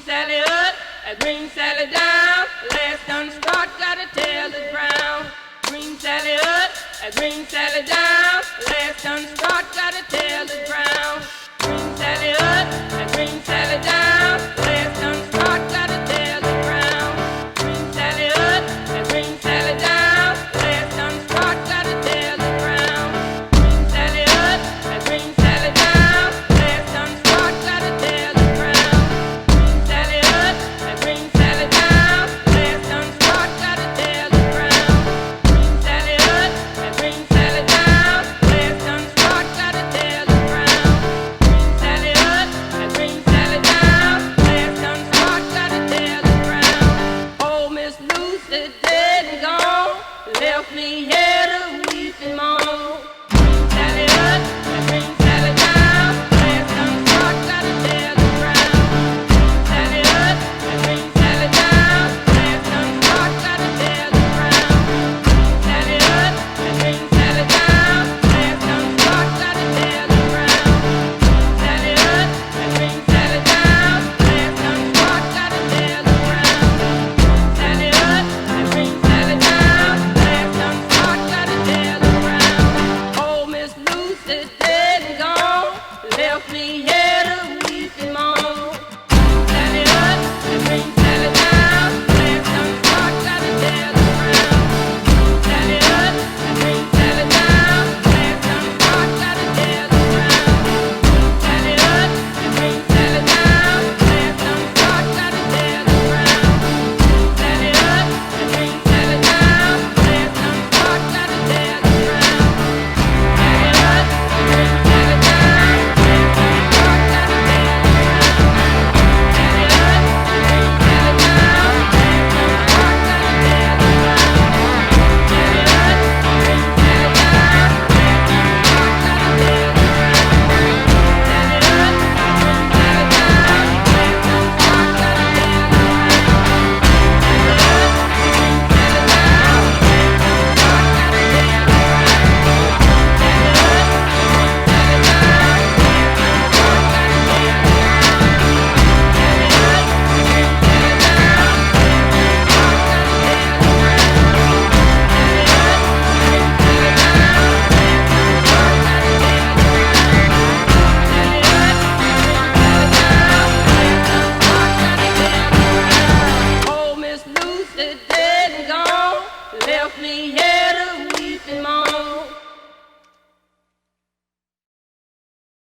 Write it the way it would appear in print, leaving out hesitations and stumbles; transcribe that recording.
Sally up, green Sally down. Last done start, gotta tell the ground. Green Sally up, green Sally down. Last done start, gotta tell the ground. Green Sally up, green Sally down.